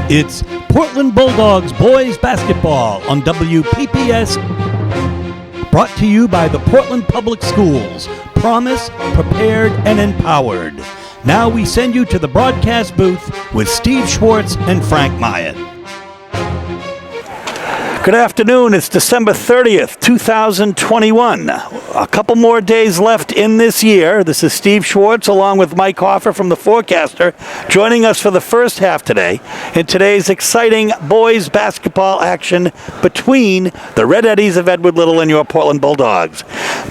It's Portland Bulldogs boys basketball on WPPS, brought to you by the Portland Public Schools. Promise, prepared, and empowered. Now we send you to the broadcast booth with Steve Schwartz and Frank Myatt. Good afternoon. It's December 30th, 2021. A couple more days left in this year. This is Steve Schwartz along with Mike Hoffer from The Forecaster joining us for the first half today in today's exciting boys basketball action between the Red Eddies of Edward Little and your Portland Bulldogs.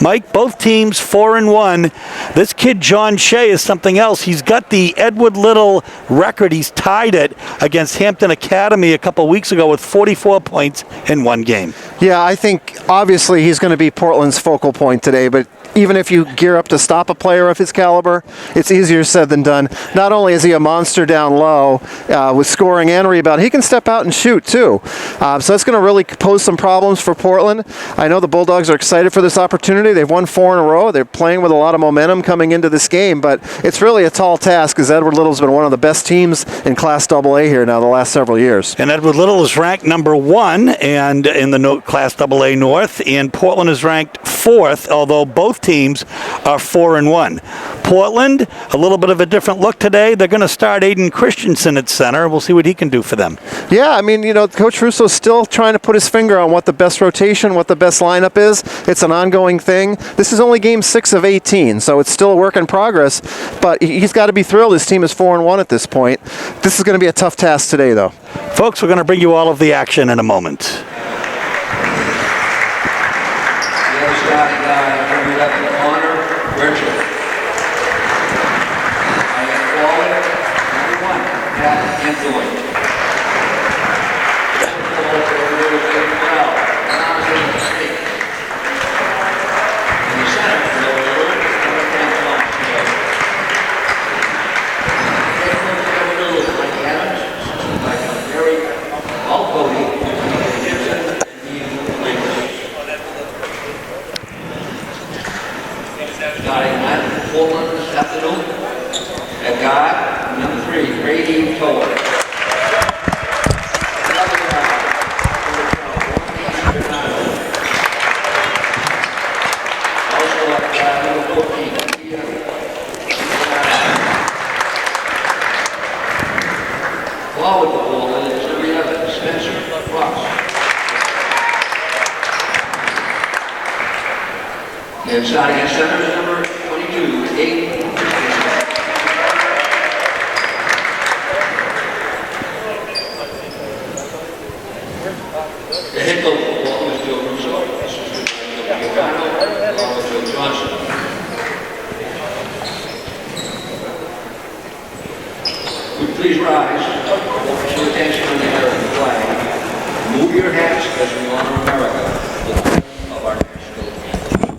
Mike, both teams 4-1. This kid John Shea is something else. He's got the Edward Little record. He's tied it against Hampton Academy a couple weeks ago with 44 points in one game. Yeah, I think obviously he's going to be Portland's focal point today, but even if you gear up to stop a player of his caliber, it's easier said than done. Not only is he a monster down low with scoring and rebound, he can step out and shoot too. So that's going to really pose some problems for Portland. I know the Bulldogs are excited for this opportunity. They've won 4 in a row. They're playing with a lot of momentum coming into this game, but it's really a tall task because Edward Little's been one of the best teams in Class AA here now the last several years. And Edward Little is ranked number 1 and in the Class AA North, and Portland is ranked 4th, although both teams are 4-1. Portland, a little bit of a different look today. They're going to start Aiden Christensen at center. We'll see what he can do for them. Yeah, I mean, Coach Russo's still trying to put his finger on what the best rotation, what the best lineup is. It's an ongoing thing. This is only game 6 of 18, so it's still a work in progress, but he's got to be thrilled. His team is 4-1 at this point. This is going to be a tough task today, though. Folks, we're going to bring you all of the action in a moment. And starting at center is number 22, 8. The head coach of Portland is Joe Russo. Assistant coach along with Joe Johnson. Would you please rise? Focus your attention on the American flag. Move your hats as we honor America, the flag of our national anthem.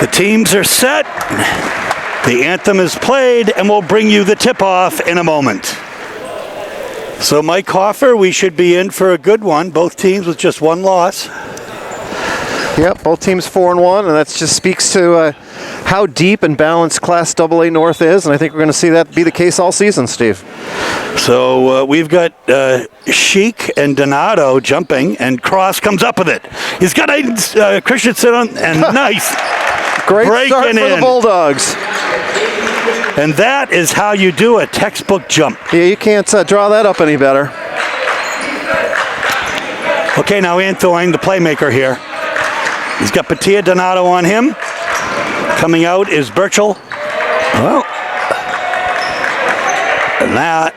The teams are set. The anthem is played, and we'll bring you the tip-off in a moment. So, Mike Hoffer, we should be in for a good one. Both teams with just one loss. Yep, both teams 4-1, and that just speaks to how deep and balanced Class AA North is, and I think we're going to see that be the case all season, Steve. So we've got Sheik and Donato jumping, and Cross comes up with it. He's got Christensen on, and nice. Great start for the in. Bulldogs. And that is how you do a textbook jump. Yeah, you can't draw that up any better. Okay, now Antoine, the playmaker here. He's got Patia Donato on him. Coming out is Burchell. Well, and that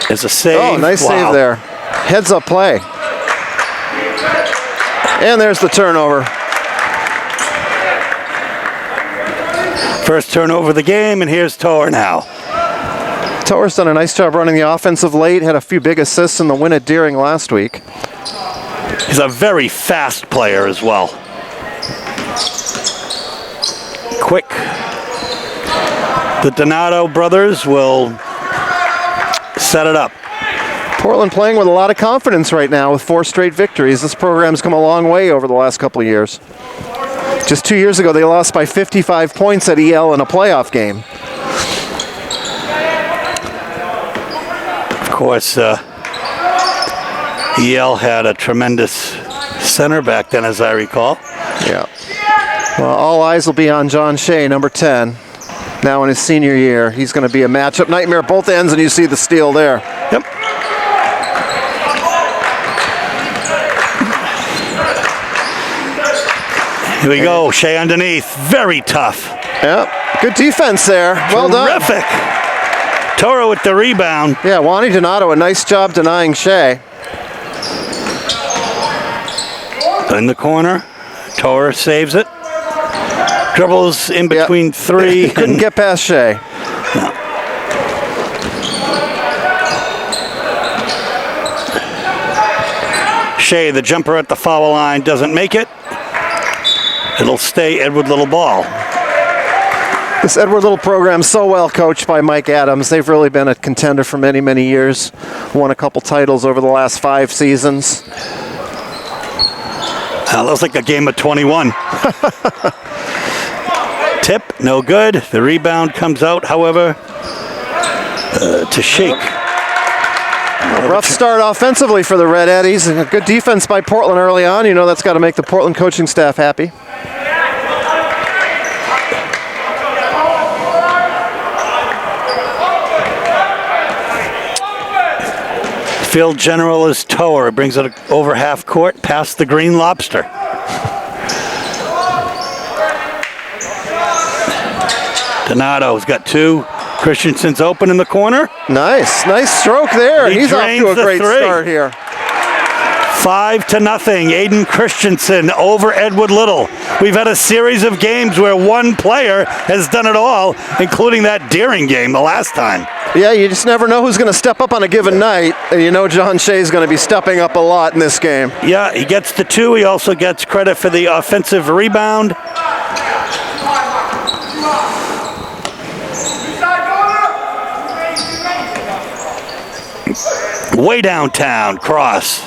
is a save. Oh, nice save there. Heads up play. And there's the turnover. First turnover of the game, and here's Toer now. Toer's done a nice job running the offensive late. Had a few big assists in the win at Deering last week. He's a very fast player as well. Quick. The Donato brothers will set it up. Portland playing with a lot of confidence right now with 4 straight victories. This program's come a long way over the last couple of years. Just 2 years ago, they lost by 55 points at EL in a playoff game. Of course, EL had a tremendous center back then, as I recall. Yeah. Well, all eyes will be on John Shea, number 10. Now in his senior year, he's going to be a matchup nightmare at both ends, and you see the steal there. Yep. Here we go, Shea underneath. Very tough. Yep. Good defense there. Well done. Terrific. Toro with the rebound. Yeah, Wani Donato, a nice job denying Shea. In the corner. Toro saves it. Dribbles in between three. Couldn't get past Shea. No. Shea, the jumper at the foul line, doesn't make it. It'll stay Edward Little ball. This Edward Little program so well coached by Mike Adams. They've really been a contender for many, many years. Won a couple titles over the last 5 seasons. That looks like a game of 21. Tip, no good. The rebound comes out, however, to Sheik. Rough start offensively for the Red Eddies. And a good defense by Portland early on. You know that's got to make the Portland coaching staff happy. Field general is Toer. Brings it over half court, past the Green Lobster. Donato's got 2. Christensen's open in the corner. Nice stroke there. He's off to a great start here. 5-0. Aiden Christensen over Edward Little. We've had a series of games where one player has done it all, including that Deering game the last time. Yeah, you just never know who's going to step up on a given night. And you know John Shea's going to be stepping up a lot in this game. Yeah, he gets the 2. He also gets credit for the offensive rebound. Way downtown, Cross.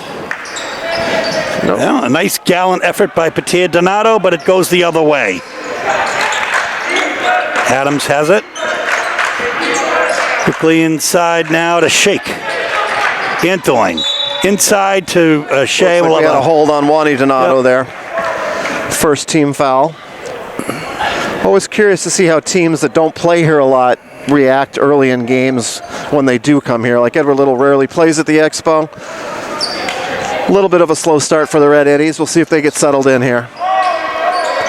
Nope. Yeah, a nice gallant effort by Patia Donato, but it goes the other way. Adams has it. Quickly inside now to Sheik. Antoine. Inside to Shea. Looks like we had a hold on Wani Donato there. First team foul. Always curious to see how teams that don't play here a lot react early in games when they do come here. Like Edward Little rarely plays at the Expo. A little bit of a slow start for the Red Eddies. We'll see if they get settled in here.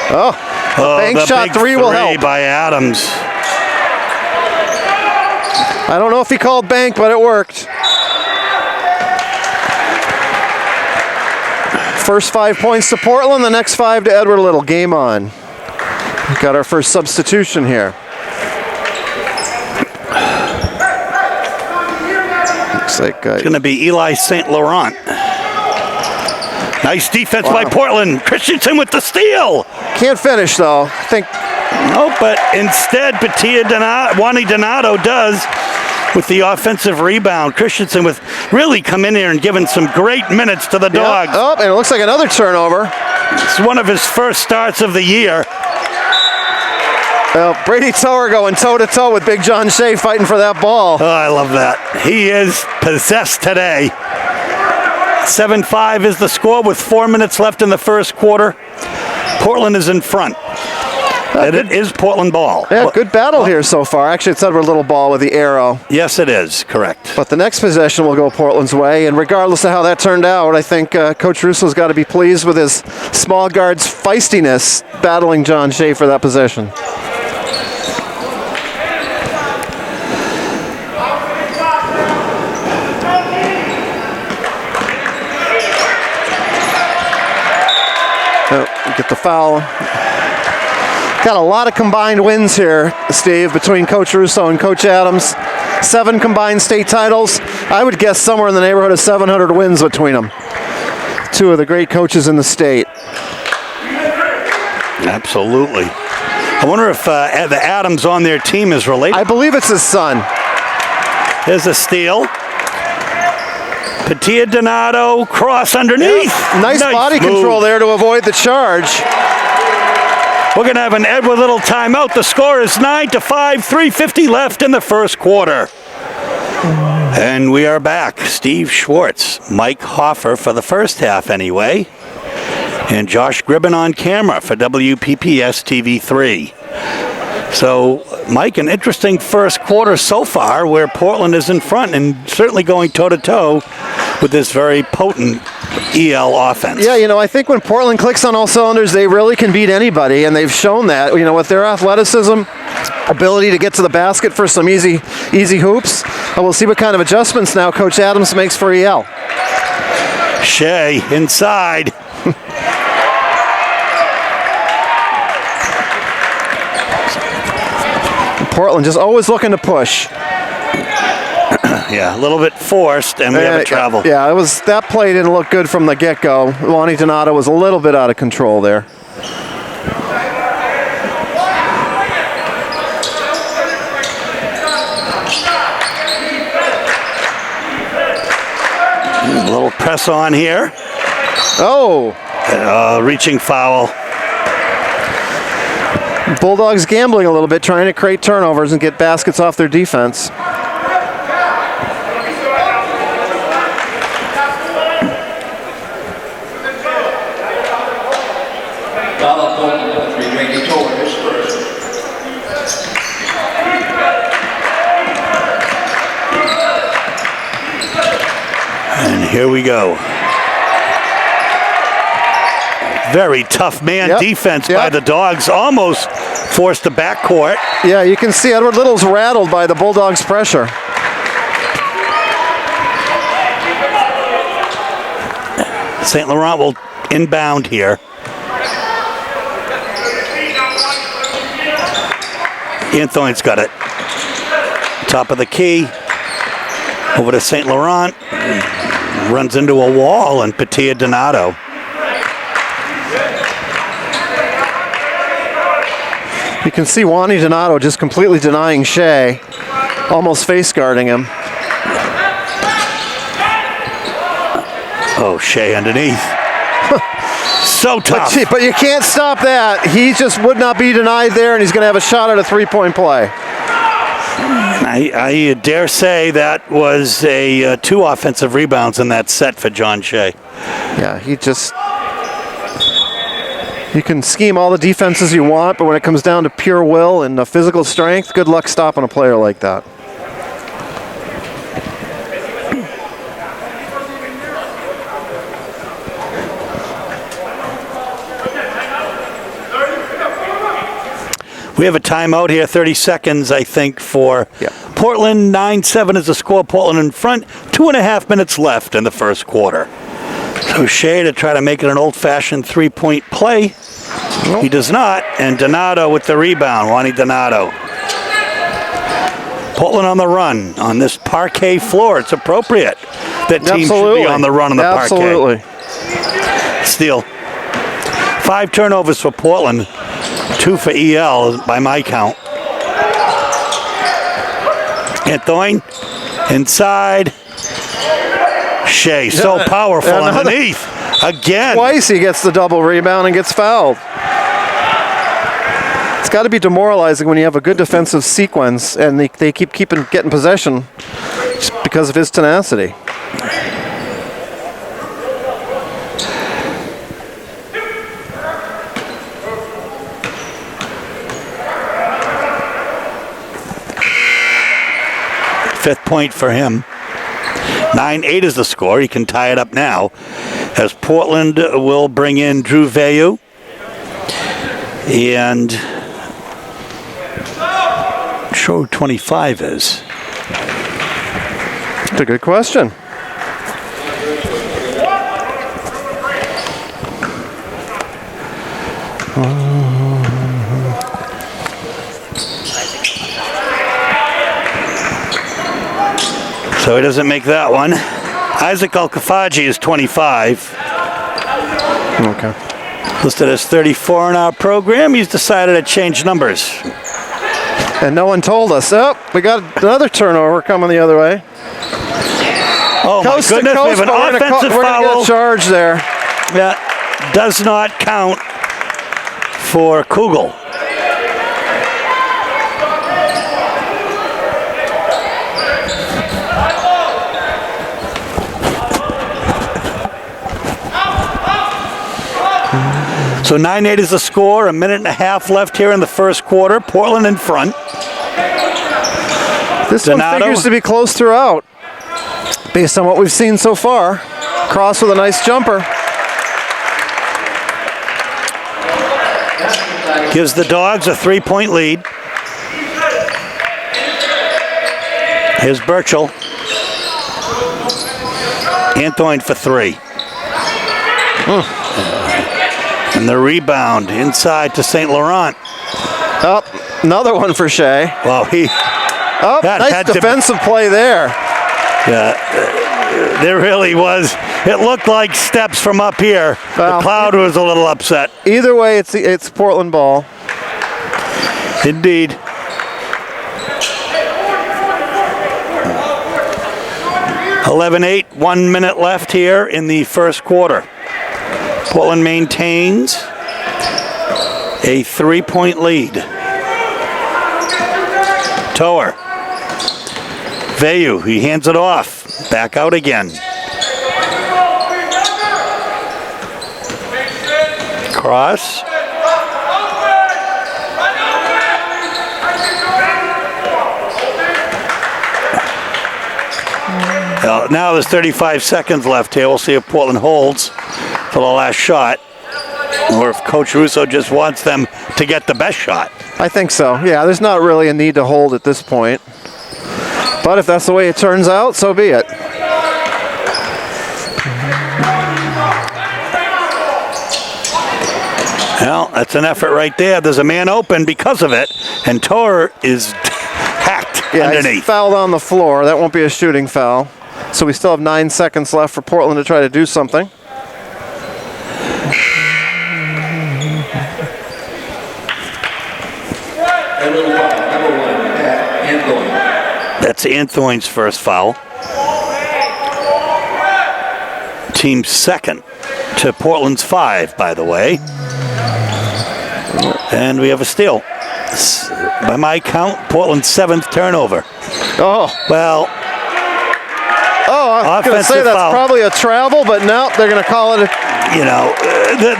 Oh, bank shot 3 will help. By Adams. I don't know if he called bank, but it worked. First 5 points to Portland, the next 5 to Edward Little. Game on. We've got our first substitution here. Looks like it's going to be Eli St. Laurent. Nice defense by Portland. Christensen with the steal. Can't finish though. I think. No, but instead Wani Donato does with the offensive rebound. Christensen with really come in here and given some great minutes to the Dogs. Oh, and it looks like another turnover. It's one of his first starts of the year. Well, Brady Tower going toe-to-toe with Big John Shea fighting for that ball. Oh, I love that. He is possessed today. 7-5 is the score with 4 minutes left in the first quarter. Portland is in front. And it is Portland ball. Yeah, good battle here so far. Actually, it's over a little ball with the arrow. Yes, it is. Correct. But the next possession will go Portland's way, and regardless of how that turned out, I think Coach Russo's got to be pleased with his small guard's feistiness battling John Shea for that possession. Oh, get the foul. Got a lot of combined wins here, Steve, between Coach Russo and Coach Adams. 7 combined state titles. I would guess somewhere in the neighborhood of 700 wins between them. 2 of the great coaches in the state. Absolutely. I wonder if the Adams on their team is related. I believe it's his son. There's a steal. Patia Donato, cross underneath. Yep. Nice body move. control there to avoid the charge. We're going to have an Edward Little timeout. The score is 9-5, 3:50 left in the first quarter. And we are back. Steve Schwartz, Mike Hoffer for the first half anyway, and Josh Gribben on camera for WPPS TV3. So, Mike, an interesting first quarter so far where Portland is in front and certainly going toe-to-toe with this very potent EL offense. Yeah, I think when Portland clicks on all cylinders, they really can beat anybody, and they've shown that. With their athleticism, ability to get to the basket for some easy hoops. And we'll see what kind of adjustments now Coach Adams makes for EL. Shea inside. Portland just always looking to push. Yeah, a little bit forced, and we have a travel. Yeah, that play didn't look good from the get-go. Lonnie Donato was a little bit out of control there. A little press on here. Oh! Reaching foul. Bulldogs gambling a little bit, trying to create turnovers and get baskets off their defense. And here we go. Very tough man defense by the Dogs. Almost forced the backcourt. Yeah, you can see Edward Little's rattled by the Bulldogs' pressure. St. Laurent will inbound here. Anthony's got it. Top of the key. Over to St. Laurent. Runs into a wall, and Patia Donato. You can see Wani Donato just completely denying Shea, almost face guarding him. Oh, Shea underneath. So tough. But you can't stop that. He just would not be denied there, and he's going to have a shot at a three-point play. I dare say that was 2 offensive rebounds in that set for John Shea. Yeah, you can scheme all the defenses you want, but when it comes down to pure will and physical strength, good luck stopping a player like that. We have a timeout here, 30 seconds, I think, for Portland. 9-7 is the score. Portland in front. 2.5 minutes left in the first quarter. So Shea to try to make it an old-fashioned three-point play. Nope. He does not. And Donato with the rebound. Wani Donato. Portland on the run on this parquet floor. It's appropriate that teams should be on the run on the parquet. Absolutely. Steal. 5 turnovers for Portland. 2 for EL by my count. Anthony inside. Shea so powerful underneath. Again. Twice he gets the double rebound and gets fouled. It's got to be demoralizing when you have a good defensive sequence and they keep getting possession just because of his tenacity. Fifth point for him. 9-8 is the score. He can tie it up now as Portland will bring in Drew Vayu and show 25 is. That's a good question. So he doesn't make that one. Isaac Alkafaji is 25. Okay. Listed as 34 in our program. He's decided to change numbers. And no one told us. Oh, we got another turnover coming the other way. Oh, Coast my to goodness, we coast, have an but offensive we're gonna foul. get a charge there. That does not count for Kugel. So 9-8 is the score. A minute and a half left here in the first quarter. Portland in front. This Donato. one figures to be close throughout, based on what we've seen so far. Cross with a nice jumper. Gives the Dogs a 3-point lead. Here's Burchell. Antoine for 3. And the rebound inside to St. Laurent. Oh, another one for Shea. Well, Oh, That nice had to- defensive play there. there really was. It looked like steps from up here. Well, the crowd was a little upset. Either way, it's Portland ball. Indeed. (11-8), 1 minute left here in the first quarter. Portland maintains a 3-point lead. Toer. Vayu, he hands it off. Back out again. Cross. Now there's 35 seconds left here. We'll see if Portland holds for the last shot, or if Coach Russo just wants them to get the best shot. I think so. Yeah, there's not really a need to hold at this point. But if that's the way it turns out, so be it. Well, that's an effort right there. There's a man open because of it, and Tor is hacked Yeah, underneath. he's fouled on the floor. That won't be a shooting foul. So we still have 9 seconds left for Portland to try to do something. That's Anthony's first foul. Team's second to Portland's 5, by the way. And we have a steal. By my count, Portland's 7th turnover. Oh, Well, I was going to say offensive that's foul. probably a travel, but no, they're going to call it a... you know,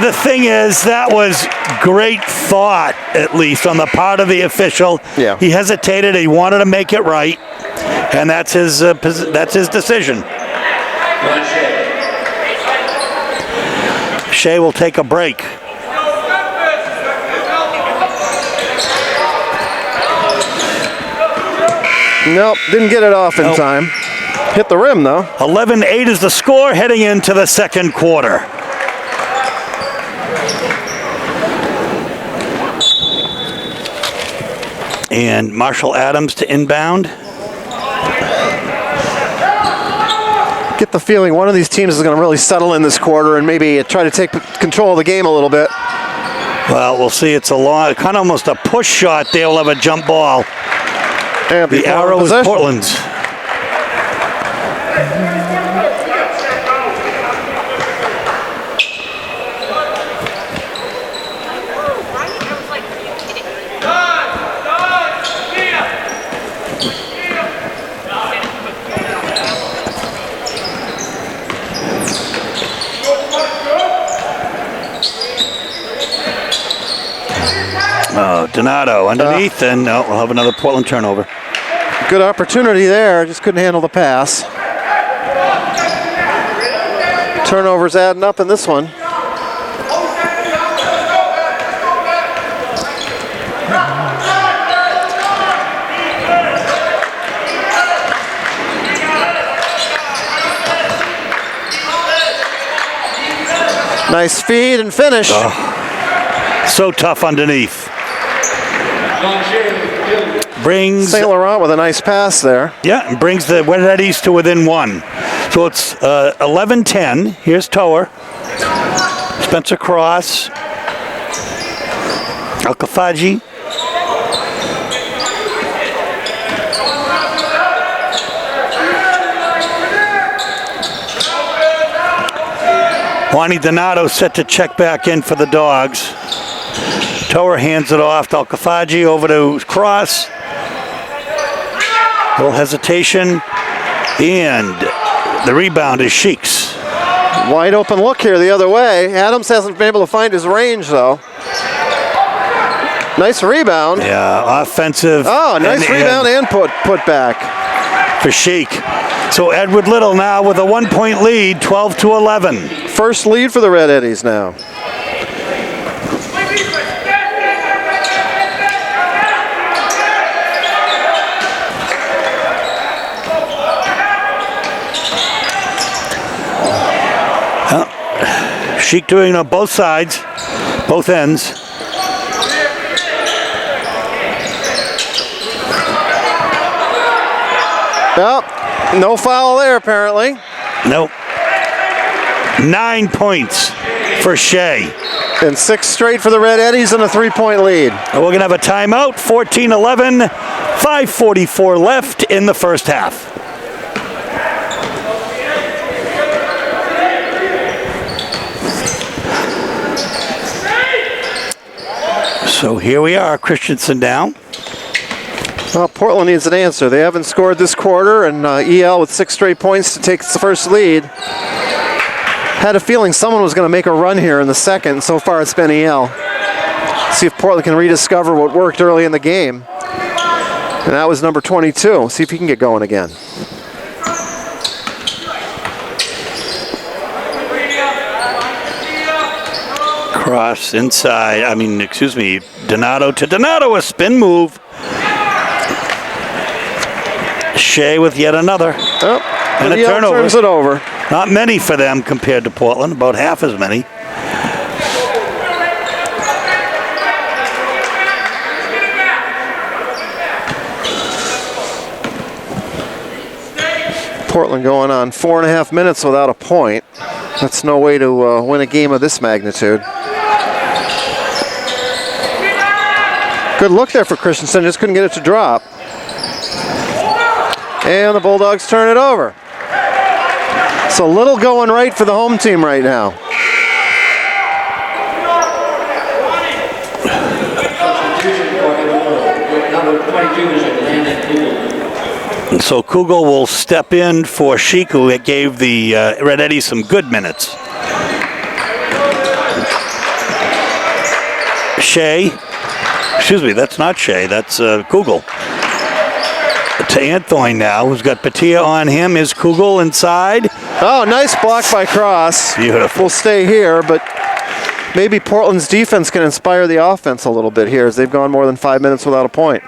the thing is, that was great thought, at least, on the part of the official. Yeah. He hesitated. He wanted to make it right, and that's his decision. Shea will take a break. Nope, didn't get it off in Nope. time. Hit the rim, though. 11-8 is the score heading into the second quarter. And Marshall Adams to inbound. Get the feeling one of these teams is going to really settle in this quarter and maybe try to take control of the game a little bit. Well, we'll see. It's a long, kind of almost a push shot there. We'll have a jump ball. And The arrow is Portland's. Oh, Donato underneath, and we'll have another Portland turnover. Good opportunity there, just couldn't handle the pass. Turnovers adding up in this one. Nice feed and finish. So tough underneath. Brings St. Laurent with a nice pass there. Yeah, and brings the Red Eddies to within 1. So it's 11-10. Here's Tower. Spencer Cross. Alkafaji. Juani Donato set to check back in for the Dogs. Tower hands it off to Alkafaji over to Cross. Little hesitation, and the rebound is Sheik's. Wide open look here the other way. Adams hasn't been able to find his range, though. Nice rebound. Yeah, offensive. Oh, nice rebound and put back. For Sheik. So Edward Little now with a 1-point lead, 12-11. First lead for the Red Eddies now. Sheik doing on both sides, both ends. Well, no foul there apparently. Nope. 9 points for Shea. And 6 straight for the Red Eddies and a 3-point lead. And we're going to have a timeout, 14-11, 5:44 left in the first half. So here we are, Christensen down. Well, Portland needs an answer. They haven't scored this quarter, and EL with 6 straight points to take the first lead. Had a feeling someone was going to make a run here in the second. So far, it's been EL. See if Portland can rediscover what worked early in the game. And that was number 22. See if he can get going again. Cross inside, Donato to Donato, a spin move. Shea with yet another. Oh, and a EL turnover. Turns it over. Not many for them compared to Portland, about half as many. Portland going on 4.5 minutes without a point. That's no way to win a game of this magnitude. Good look there for Christensen, just couldn't get it to drop. And the Bulldogs turn it over. So little going right for the home team right now. And so Kugel will step in for Sheik, who gave the Red Eddies some good minutes. Shea, excuse me, that's not Shea, that's Kugel. To Anthony now, who's got Patia on him, is Kugel inside. Oh, nice block by Cross. Beautiful. We'll stay here, but maybe Portland's defense can inspire the offense a little bit here as they've gone more than 5 minutes without a point.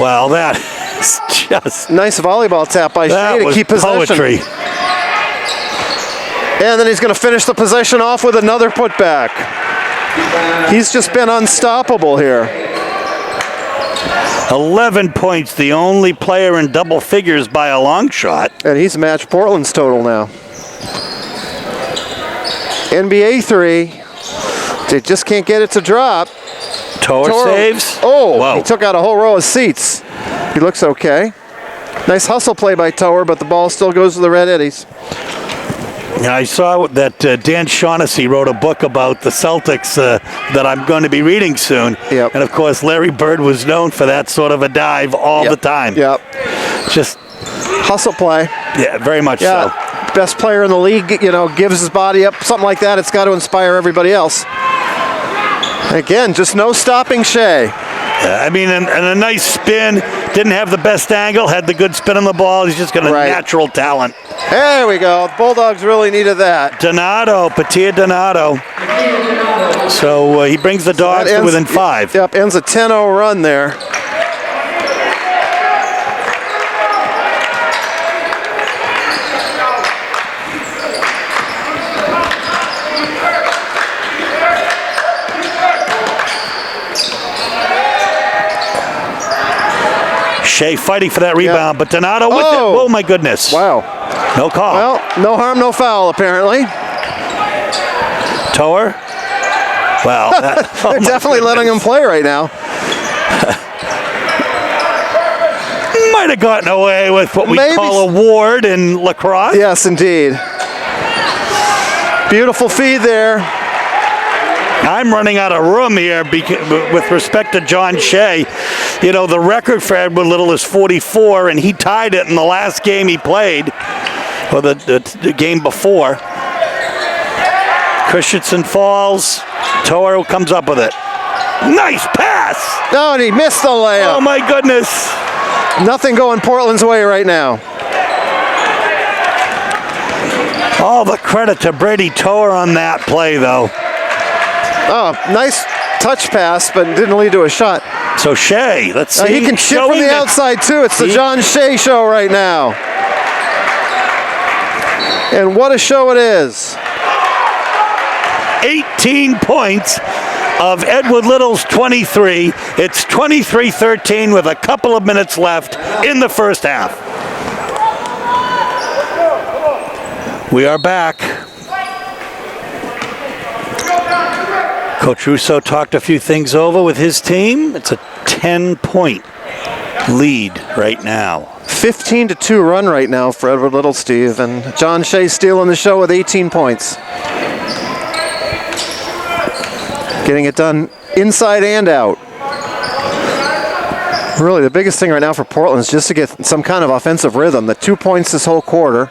Well, that is just... Nice volleyball tap by Shea to keep possession. Poetry. And then he's going to finish the possession off with another putback. He's just been unstoppable here. 11 points, the only player in double figures by a long shot. And he's matched Portland's total now. NBA 3. They just can't get it to drop. Tower saves. Oh, whoa. He took out a whole row of seats. He looks okay. Nice hustle play by Tower, but the ball still goes to the Red Eddies. Yeah, I saw that Dan Shaughnessy wrote a book about the Celtics that I'm going to be reading soon. Yep. And of course, Larry Bird was known for that sort of a dive all the time. Yep. Just Hustle play. Yeah, very much so. Best player in the league, gives his body up, something like that. It's got to inspire everybody else. Again, just no stopping Shea. I mean, and a nice spin. Didn't have the best angle, had the good spin on the ball. He's just got a natural talent. There we go. The Bulldogs really needed that. Donato, Patia Donato. So he brings the Dogs to within 5. Yep, ends a 10-0 run there. Shea fighting for that rebound, but Donato with it. Oh, my goodness. Wow. No call. Well, no harm, no foul, apparently. Toer. Well, they're definitely letting him play right now. Might have gotten away with what we call a ward in lacrosse. Yes, indeed. Beautiful feed there. I'm running out of room here with respect to John Shea. The record for Edward Little is 44, and he tied it in the last game he played, or the game before. Christensen falls. Toro comes up with it. Nice pass! Oh, and he missed the layup. Oh, my goodness. Nothing going Portland's way right now. All the credit to Brady Toer on that play, though. Oh, nice touch pass, but didn't lead to a shot. So Shea, let's see. He can shoot from the outside, too. It's the John Shea show right now. And what a show it is. 18 points of Edward Little's 23. It's 23-13 with a couple of minutes left in the first half. We are back. Coach Russo talked a few things over with his team. It's a 10-point lead right now. 15-2 run right now for Edward Little, Steve, and John Shea stealing the show with 18 points. Getting it done inside and out. Really, the biggest thing right now for Portland is just to get some kind of offensive rhythm. The 2 points this whole quarter.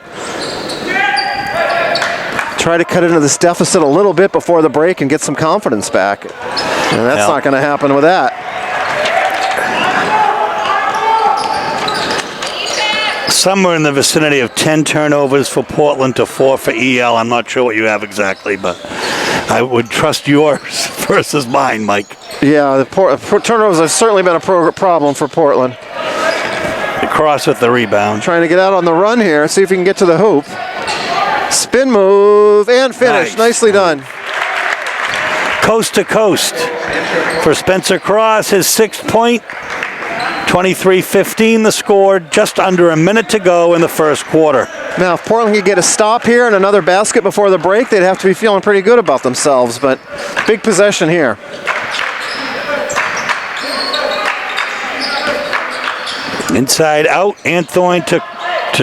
Try to cut into this deficit a little bit before the break and get some confidence back. And that's not going to happen with that. Somewhere in the vicinity of 10 turnovers for Portland to 4 for EL. I'm not sure what you have exactly, but I would trust yours versus mine, Mike. Yeah, the turnovers have certainly been a problem for Portland. Cross with the rebound. Trying to get out on the run here, see if he can get to the hoop. Spin move and finish. Nicely done. Coast to coast for Spencer Cross, his 6th point. 23-15 the score, just under a minute to go in the first quarter. Now, if Portland could get a stop here and another basket before the break, they'd have to be feeling pretty good about themselves, but big possession here. Inside out, Anthony to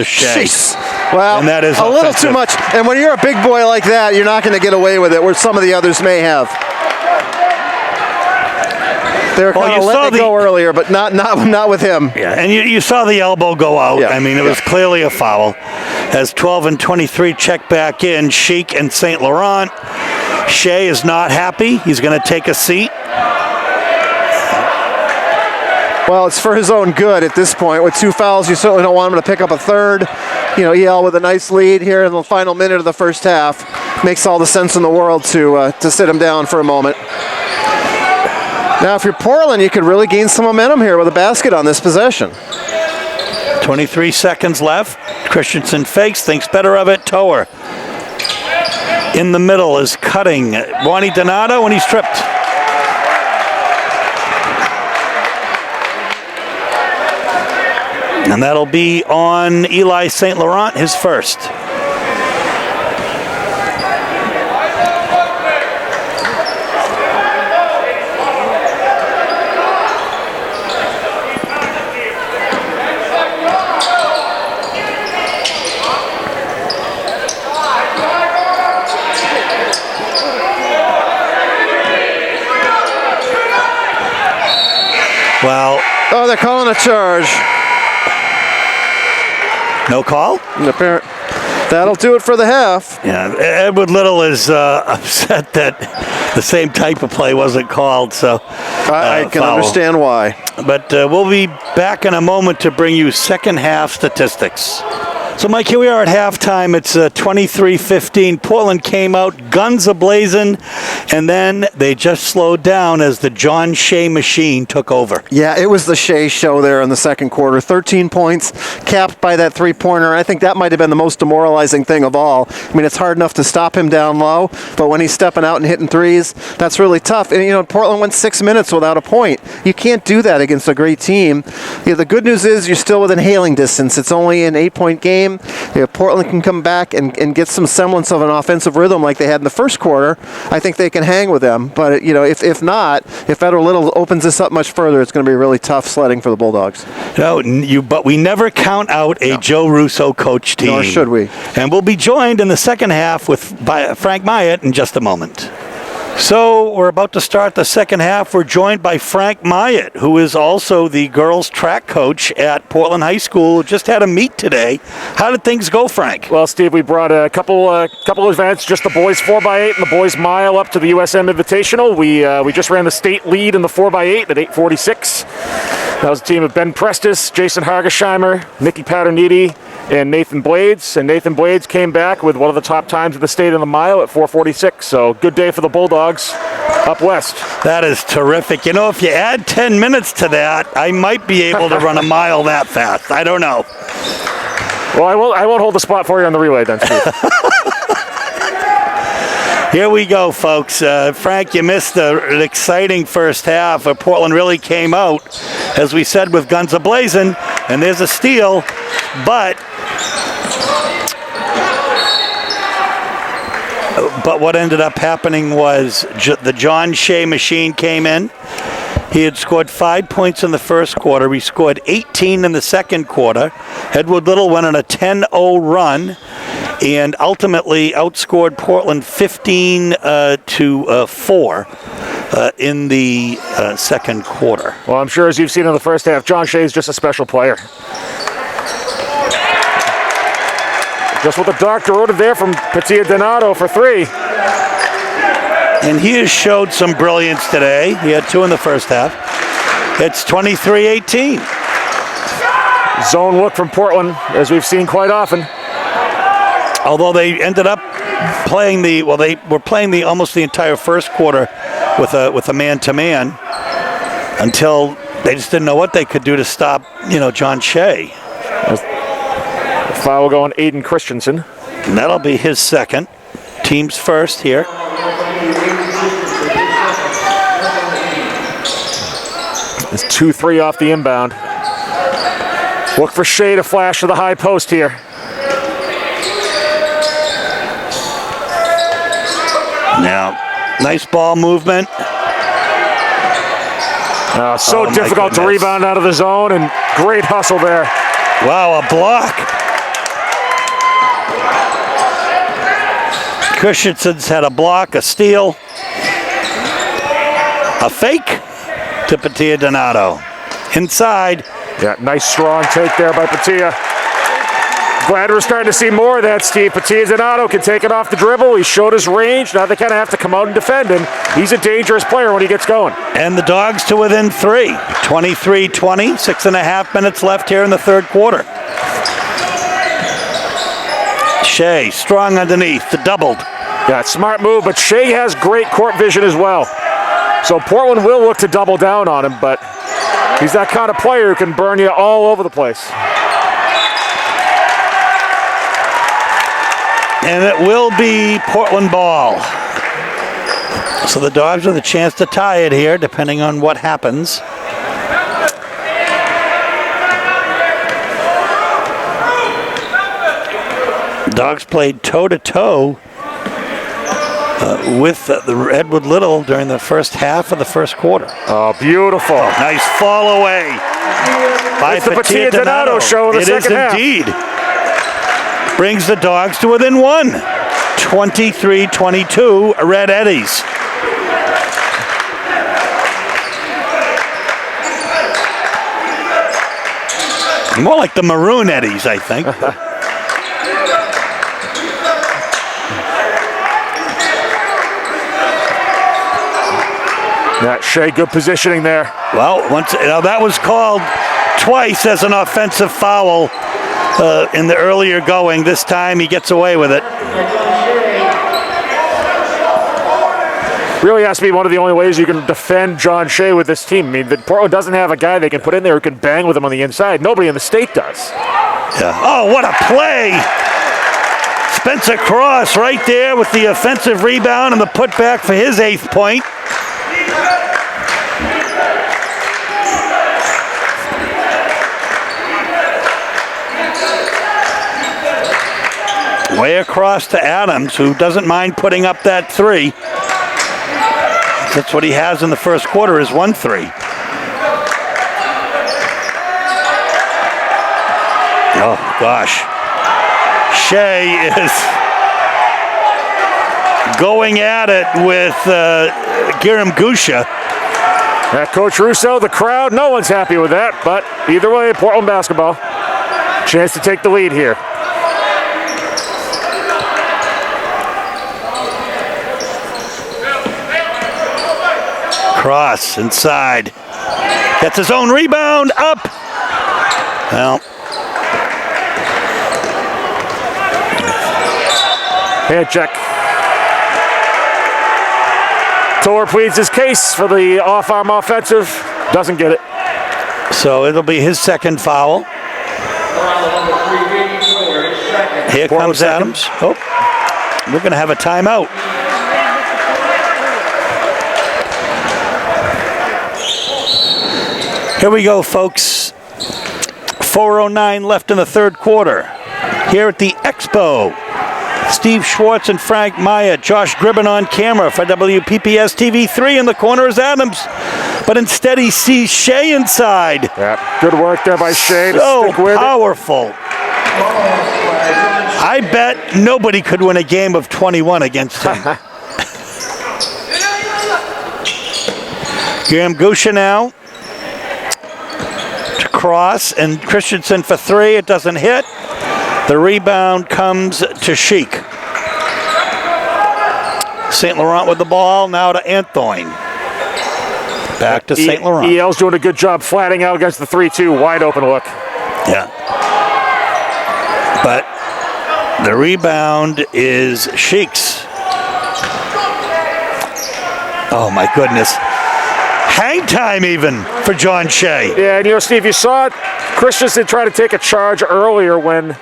Shea. Jeez. Well, and that is a little offensive. too much. And when you're a big boy like that, you're not going to get away with it, where some of the others may have. They were kind of letting it go earlier, but not with him. Yeah, and you saw the elbow go out. Yeah. I mean, it was clearly a foul. As 12 and 23 check back in, Sheik and St. Laurent. Shea is not happy. He's going to take a seat. Well, it's for his own good at this point. With 2 fouls, you certainly don't want him to pick up a third. EL with a nice lead here in the final minute of the first half. Makes all the sense in the world to sit him down for a moment. Now, if you're Portland, you could really gain some momentum here with a basket on this possession. 23 seconds left. Christensen fakes, thinks better of it. Toer in the middle is cutting. Ronnie Donato, and he's tripped. And that'll be on Eli St. Laurent, his first. Well, oh, they're calling a charge. No call? That'll do it for the half. Yeah, Edward Little is upset that the same type of play wasn't called. So I can understand why. But we'll be back in a moment to bring you second half statistics. So, Mike, here we are at halftime. It's 23-15. Portland came out guns a-blazing, and then they just slowed down as the John Shea machine took over. Yeah, it was the Shea show there in the second quarter. 13 points, capped by that three-pointer. I think that might have been the most demoralizing thing of all. I mean, it's hard enough to stop him down low, but when he's stepping out and hitting threes, that's really tough. And, you know, Portland went 6 minutes without a point. You can't do that against a great team. Yeah, the good news is you're still within hailing distance. It's only an 8-point game. If Portland can come back and get some semblance of an offensive rhythm like they had in the first quarter, I think they can hang with them. But, you know, if not, if Edward Little opens this up much further, it's going to be really tough sledding for the Bulldogs. No, but we never count out a Joe Russo coach team. Nor should we. And we'll be joined in the second half by Frank Myatt in just a moment. So we're about to start the second half. We're joined by Frank Myatt, who is also the girls track coach at Portland High School. Just had a meet today. How did things go, Frank? Well, Steve, we brought a couple events, just the boys 4x8 and the boys mile up to the USM Invitational. We just ran the state lead in the 4x8 at 8:46. That was a team of Ben Prestis, Jason Hargesheimer, Nikki Paterniti, and Nathan Blades. And Nathan Blades came back with one of the top times in the state in the mile at 4:46. So good day for the Bulldogs up west. That is terrific. You know, if you add 10 minutes to that, I might be able to run a mile that fast. I don't know. Well, I won't hold the spot for you on the relay then, Steve. Here we go, folks. Frank, you missed an exciting first half. Portland really came out, as we said, with guns a-blazing, and there's a steal, but what ended up happening was the John Shea machine came in. He had scored 5 points in the first quarter. He scored 18 in the second quarter. Edward Little went on a 10-0 run and ultimately outscored Portland 15-4 in the second quarter. Well, I'm sure, as you've seen in the first half, John Shea is just a special player. Just with the dark derivative there from Pettia Donato for three. And he has showed some brilliance today. He had 2 in the first half. It's 23-18. Zone look from Portland, as we've seen quite often. Although they ended up playing they were playing almost the entire first quarter with a man-to-man until they just didn't know what they could do to stop, John Shea. Foul going Aiden Christensen. And that'll be his second. Team's first here. It's 2-3 off the inbound. Look for Shea to flash to the high post here. Now, nice ball movement. So difficult to rebound out of the zone, and great hustle there. Wow, a block. Christensen's had a block, a steal, a fake to Pettia Donato. Inside. Yeah, nice strong take there by Pettia. Glad we're starting to see more of that, Steve. Pettia Donato can take it off the dribble. He showed his range. Now they kind of have to come out and defend him. He's a dangerous player when he gets going. And the Dogs to within 3. 23-20, 6.5 minutes left here in the third quarter. Shea, strong underneath, the doubled. Yeah, smart move, but Shea has great court vision as well. So Portland will look to double down on him, but he's that kind of player who can burn you all over the place. And it will be Portland ball. So the Dogs with a chance to tie it here, depending on what happens. Dogs played toe-to-toe with Edward Little during the first half of the first quarter. Oh, beautiful. Nice fall away by it's the Pettia Donato show in the second half. It is indeed. Brings the Dogs to within 1. 23-22, Red Eddies. More like the Maroon Eddies, I think. Yeah, Shea, good positioning there. Well, that was called twice as an offensive foul in the earlier going. This time he gets away with it. Really has to be one of the only ways you can defend John Shea with this team. I mean, Portland doesn't have a guy they can put in there who can bang with him on the inside. Nobody in the state does. Yeah. Oh, what a play! Spencer Cross right there with the offensive rebound and the putback for his 8th point. Way across to Adams, who doesn't mind putting up that 3. That's what he has in the first quarter, is 1 3. Oh, gosh. Shea is going at it with Giram Gusha. Coach Russo, the crowd, no one's happy with that, but either way, Portland basketball. Chance to take the lead here. Cross inside. Gets his own rebound up. Well. Hand check. Tor pleads his case for the off-arm offensive. Doesn't get it. So it'll be his 2nd foul. Here comes Adams. Oh, we're going to have a timeout. Here we go, folks. 4:09 left in the 3rd quarter. Here at the Expo. Steve Schwartz and Frank Maya. Josh Gribben on camera for WPPS TV3. In the corner is Adams. But instead he sees Shea inside. Yeah, good work there by Shea to So stick with powerful. I bet nobody could win a game of 21 against him. Giram Gusha now. Cross and Christensen for 3. It doesn't hit. The rebound comes to Sheik. St. Laurent with the ball. Now to Antoine. Back to St. Laurent. EL's doing a good job flatting out against the 3-2. Wide open look. Yeah. But the rebound is Sheik's. Oh, my goodness. Hang time even for John Shea. Yeah, and Steve, you saw it. Christensen try to take a charge earlier when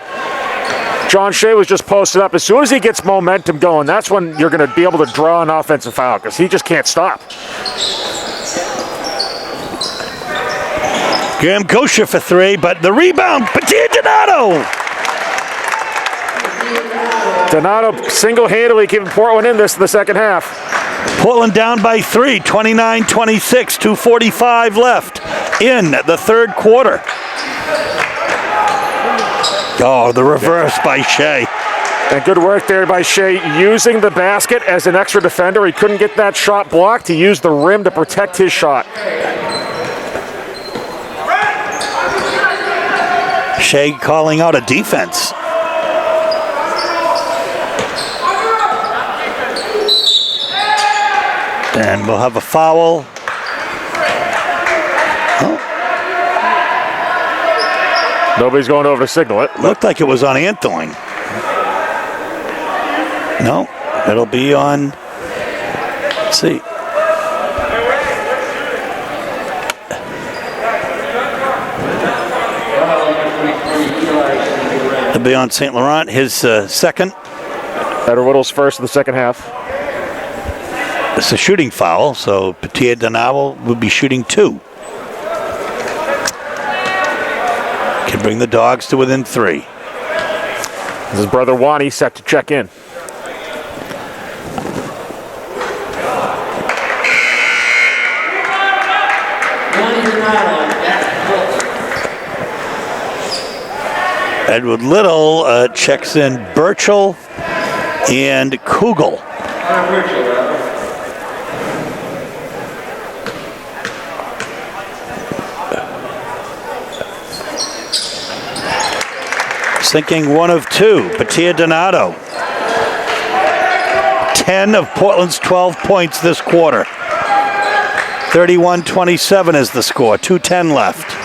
John Shea was just posted up. As soon as he gets momentum going, that's when you're going to be able to draw an offensive foul because he just can't stop. Giram Gusha for 3, but the rebound, Patia Donato. Donato single-handedly keeping Portland in this in the second half. Portland down by 3, 29-26, 2:45 left in the 3rd quarter. Oh, the reverse by Shea. And good work there by Shea using the basket as an extra defender. He couldn't get that shot blocked. He used the rim to protect his shot. Shea calling out a defense. And we'll have a foul. Oh. Nobody's going over to signal it. Looked like it was on Antoine. No, it'll be on. Let's see. It'll be on St. Laurent, his 2nd. Edward Whittle's first in the second half. It's a shooting foul, so Patia Donato will be shooting 2. Can bring the Dogs to within 3. His brother Wani set to check in. Edward Little checks in Burchell and Kugel. Sinking one of two. Patia Donato. 10 of Portland's 12 points this quarter. 31-27 is the score. 2:10 left.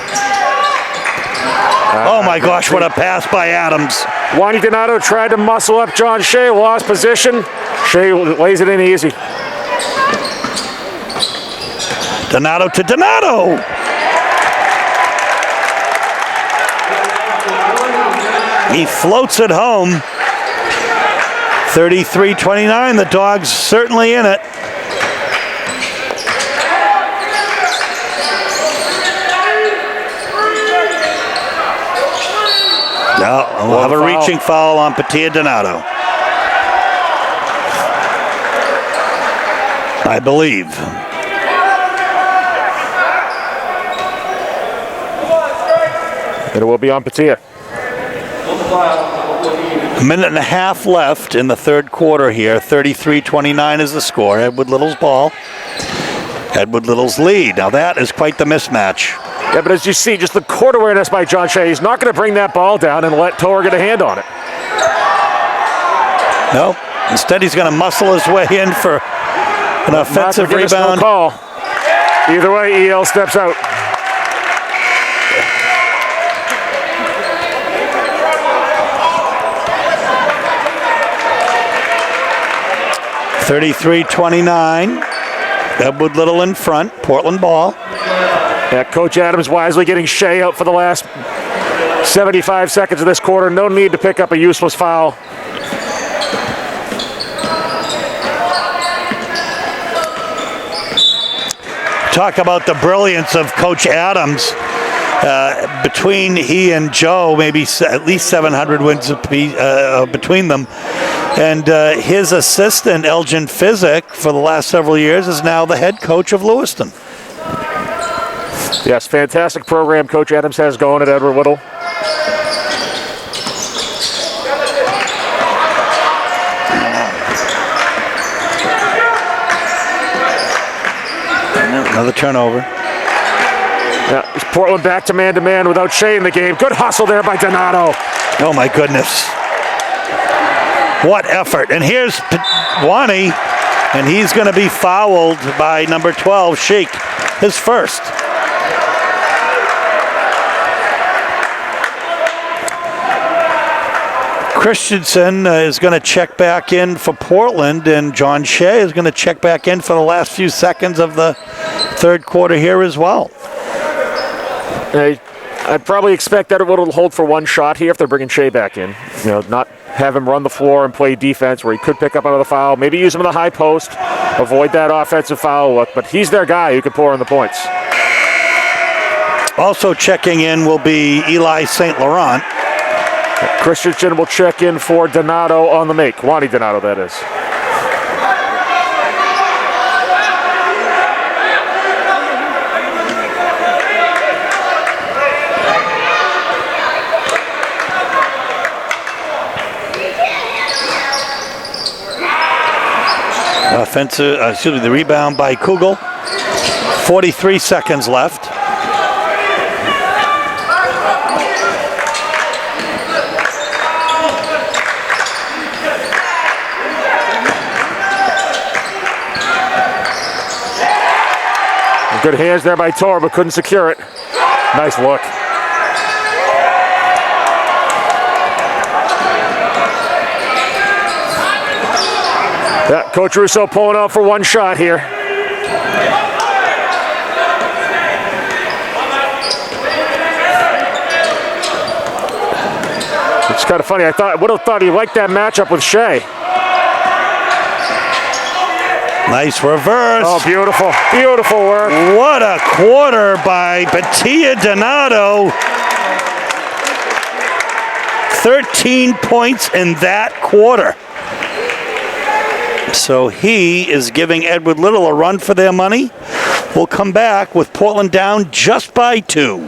Oh my gosh, what a pass by Adams. Juan Donato tried to muscle up John Shea, lost position. Shea lays it in easy. Donato to Donato. He floats it home. 33-29, the Dogs certainly in it. No, we'll have a reaching foul on Patia Donato, I believe. And it will be on Patia. A minute and a half left in the third quarter here. 33-29 is the score. Edward Little's ball. Edward Little's lead. Now that is quite the mismatch. Yeah, but as you see, just the court awareness by John Shea. He's not going to bring that ball down and let Torr get a hand on it. No. Instead, he's going to muscle his way in for an offensive rebound. No call. Either way, EL steps out. $33-29. Edward Little in front. Portland ball. Yeah, Coach Adams wisely getting Shea out for the last 75 seconds of this quarter. No need to pick up a useless foul. Talk about the brilliance of Coach Adams. Between he and Joe, maybe at least 700 wins between them. And his assistant, Elgin Physick, for the last several years, is now the head coach of Lewiston. Yes, fantastic program Coach Adams has going at Edward Little. Another turnover. Yeah, it's Portland back to man without Shea in the game. Good hustle there by Donato. Oh my goodness. What effort. And here's Wani, and he's going to be fouled by number 12, Sheik, his first. Christensen is going to check back in for Portland, and John Shea is going to check back in for the last few seconds of the third quarter here as well. I'd probably expect that it will hold for one shot here if they're bringing Shea back in. You know, not have him run the floor and play defense where he could pick up another foul. Maybe use him in the high post, avoid that offensive foul look, but he's their guy who could pour in the points. Also checking in will be Eli St. Laurent. Christensen will check in for Donato on the make. Wani Donato, that is. The rebound by Kugel. 43 seconds left. Good hands there by Torr, but couldn't secure it. Nice look. Yeah, Coach Russo pulling out for one shot here. It's kind of funny. I would have thought he liked that matchup with Shea. Nice reverse. Oh, beautiful. Beautiful work. What a quarter by Patia Donato. 13 points in that quarter. So he is giving Edward Little a run for their money. We'll come back with Portland down just by 2.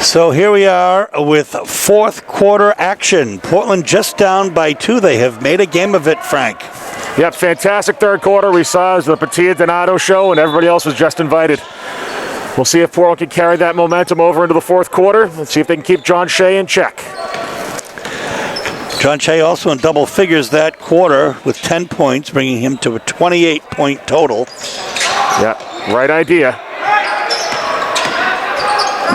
So here we are with fourth quarter action. Portland just down by 2. They have made a game of it, Frank. Yep, fantastic third quarter. We saw as the Patia Donato show, and everybody else was just invited. We'll see if Portland can carry that momentum over into the fourth quarter. Let's see if they can keep John Shea in check. John Shea also in double figures that quarter with 10 points, bringing him to a 28-point total. Yeah, right idea.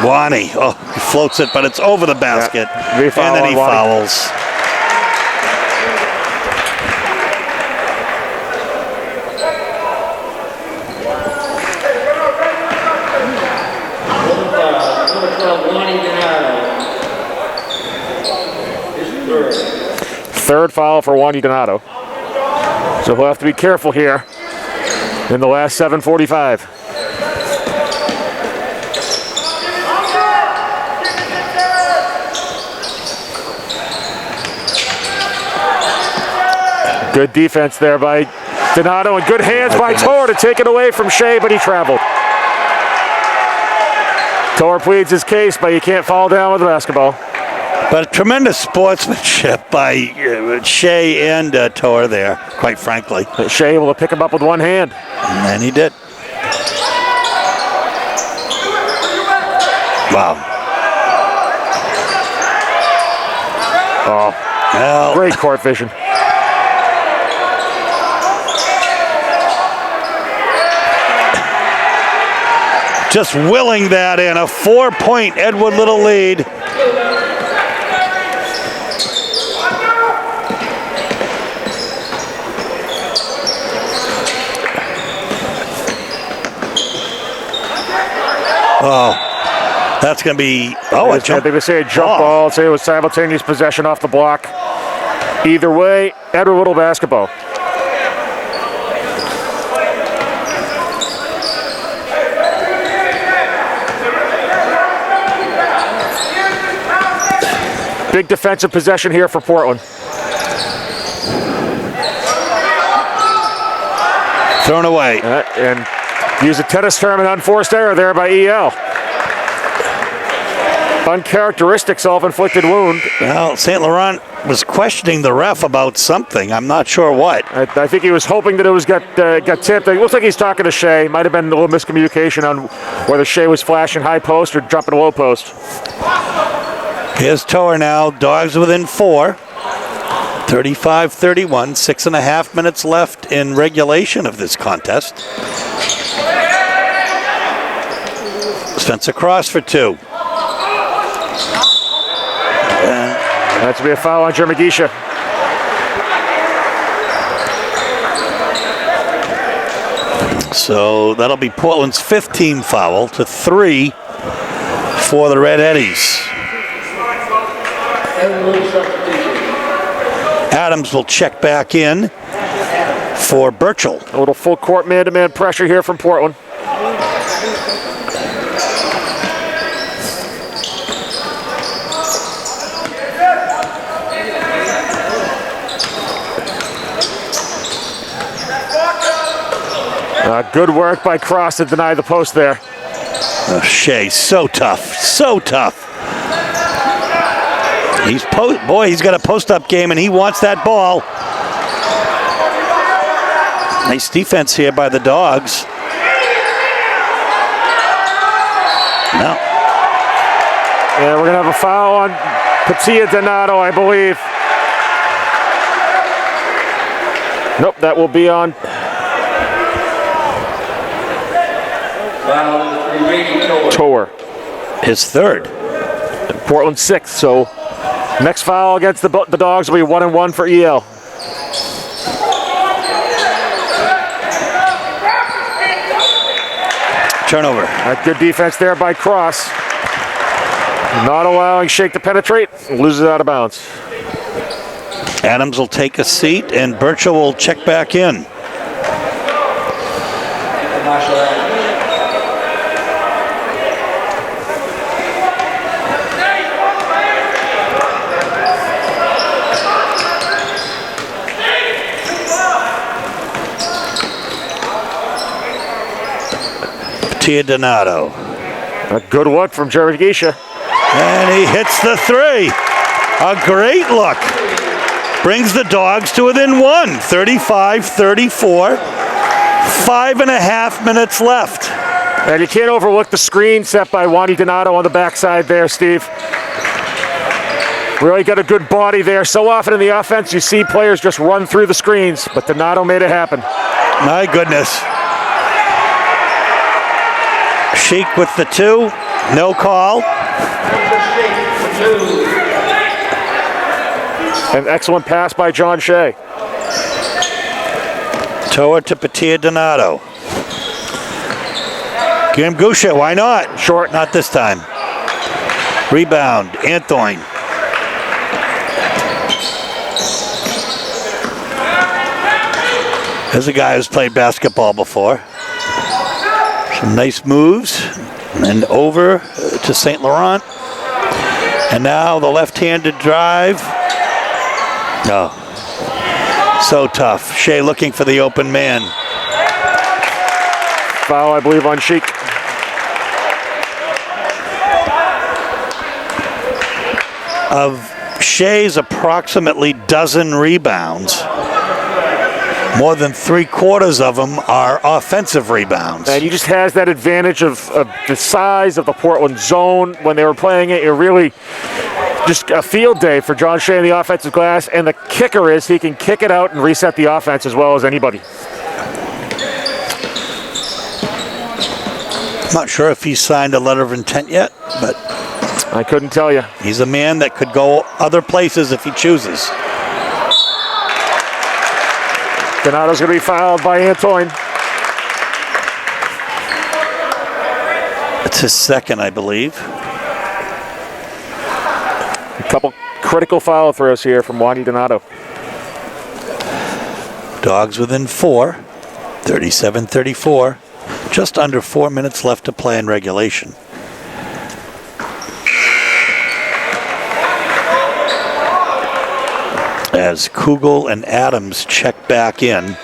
Wani, he floats it, but it's over the basket. Yeah, and then he fouls. Third foul for Juan Donato. So he'll have to be careful here in the last 7:45. Good defense there by Donato and good hands by Tor to take it away from Shea, but he traveled. Tor pleads his case, but you can't fall down with the basketball. But tremendous sportsmanship by Shea and Tor there, quite frankly. But Shea able to pick him up with one hand. And he did. Wow. Oh, well, great court vision. Just willing that in. A 4-point Edward Little lead. Oh, that's going to be, a jump. I think they say a jump ball. Say it was simultaneous possession off the block. Either way, Edward Little basketball. Big defensive possession here for Portland. Thrown away. And use a tennis term, an unforced error there by EL. Uncharacteristic self-inflicted wound. Well, St. Laurent was questioning the ref about something. I'm not sure what. I think he was hoping that it was got tipped. It looks like he's talking to Shea. Might have been a little miscommunication on whether Shea was flashing high post or dropping low post. Here's Tor now. Dogs within 4. 35-31. 6.5 minutes left in regulation of this contest. Spencer Cross for 2. That's to be a foul on Jermagisha. So that'll be Portland's 5th team foul to 3 for the Red Eddies. Adams will check back in for Burchell. A little full court man-to-man pressure here from Portland. Good work by Cross to deny the post there. Shea, so tough, so tough. He's got a post-up game, and he wants that ball. Nice defense here by the Dogs. No. Yeah, we're going to have a foul on Patia Donato, I believe. Nope, that will be on Tor. His 3rd. Portland's 6th, so next foul against the Dogs will be 1-1 for EL. Turnover. Good defense there by Cross. Not allowing Shake to penetrate. Loses it out of bounds. Adams will take a seat, and Burchell will check back in. Donato. A good look from Jermagisha. And he hits the 3. A great look. Brings the Dogs to within 1. 35-34. 5.5 minutes left. And you can't overlook the screen set by Juan Donato on the backside there, Steve. Really got a good body there. So often in the offense, you see players just run through the screens, but Donato made it happen. My goodness. Sheik with the 2. No call. An excellent pass by John Shea. Toa to Patia Donato. Gusha, why not? Short. Not this time. Rebound, Antoine. There's a guy who's played basketball before. Some nice moves. And over to St. Laurent. And now the left-handed drive. No. So tough. Shea looking for the open man. Foul, I believe, on Sheik. Of Shea's approximately dozen rebounds, more than 3/4 of them are offensive rebounds. And he just has that advantage of the size of the Portland zone. When they were playing it, it really just a field day for John Shea in the offensive glass. And the kicker is he can kick it out and reset the offense as well as anybody. I'm not sure if he's signed a letter of intent yet, but I couldn't tell you. he's a man that could go other places if he chooses. Donato's going to be fouled by Antoine. It's his second, I believe. A couple critical foul throws here from Wani Donato. Dogs within 4, 37-34. Just under 4 minutes left to play in regulation. As Kugel and Adams check back in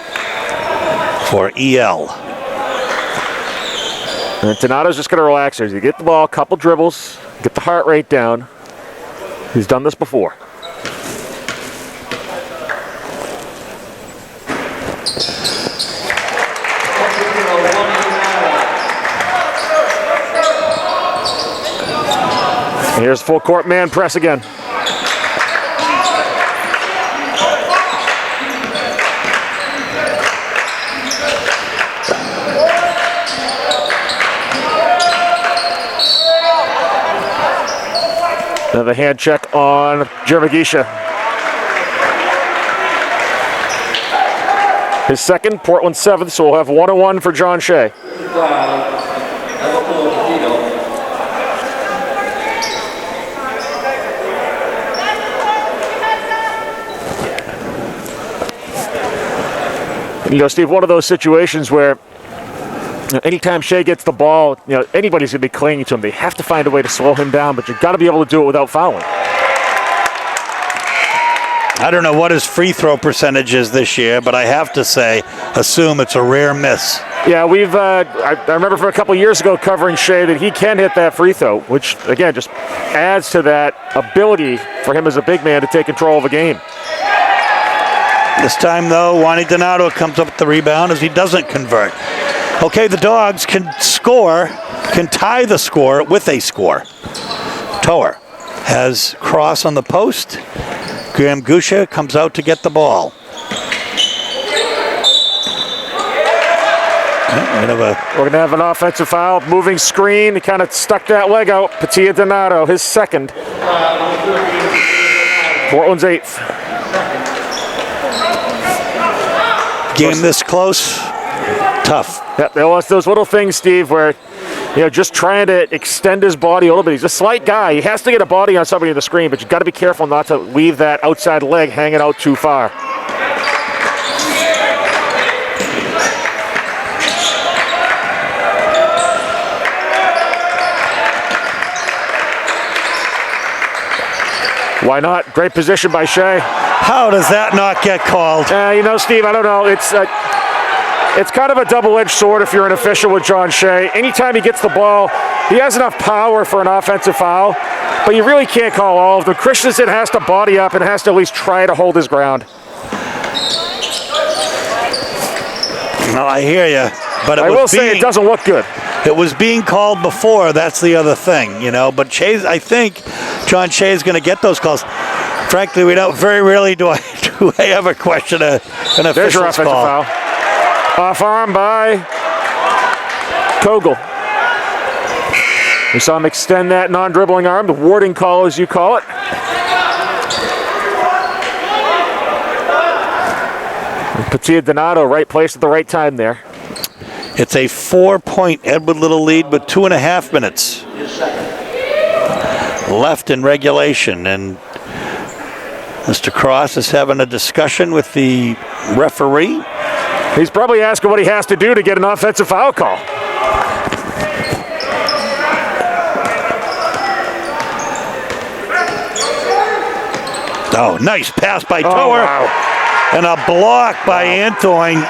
for EL. And Donato's just going to relax here. You get the ball, a couple dribbles, get the heart rate down. He's done this before. And here's full court man press again. Another hand check on Jermagisha. His second, Portland 7th, so we'll have 1-1 for John Shea. You know, Steve, one of those situations where anytime Shea gets the ball, anybody's going to be clinging to him. They have to find a way to slow him down, but you've got to be able to do it without fouling. I don't know what his free throw percentage is this year, but I have to say, assume it's a rare miss. Yeah, I remember from a couple years ago covering Shea that he can hit that free throw, which, again, just adds to that ability for him as a big man to take control of a game. This time, though, Wani Donato comes up with the rebound as he doesn't convert. Okay, the Dogs can tie the score with a score. Toer has cross on the post. Gusha comes out to get the ball. We're going to have an offensive foul, moving screen. He kind of stuck that leg out. Patia Donato, his second. Portland's 8th. Game this close, tough. Yep, there was those little things, Steve, where just trying to extend his body a little bit. He's a slight guy. He has to get a body on somebody in the screen, but you've got to be careful not to leave that outside leg hanging out too far. Why not? Great position by Shea. How does that not get called? Steve, I don't know. It's kind of a double-edged sword if you're an official with John Shea. Anytime he gets the ball, he has enough power for an offensive foul, but you really can't call all of them. Christensen has to body up and has to at least try to hold his ground. No, I hear you, but I will say it doesn't look good. It was being called before. That's the other thing, But I think John Shea is going to get those calls. Frankly, we don't very rarely do I ever question an There's your official's offensive call. foul. Off arm by Kogel. We saw him extend that non-dribbling arm, the warding call as you call it. Patia Donato, right place at the right time there. It's a 4-point Edward Little lead with 2.5 minutes left in regulation, and Mr. Cross is having a discussion with the referee. He's probably asking what he has to do to get an offensive foul call. Oh, nice pass by Toer. wow. And a block by Antoine.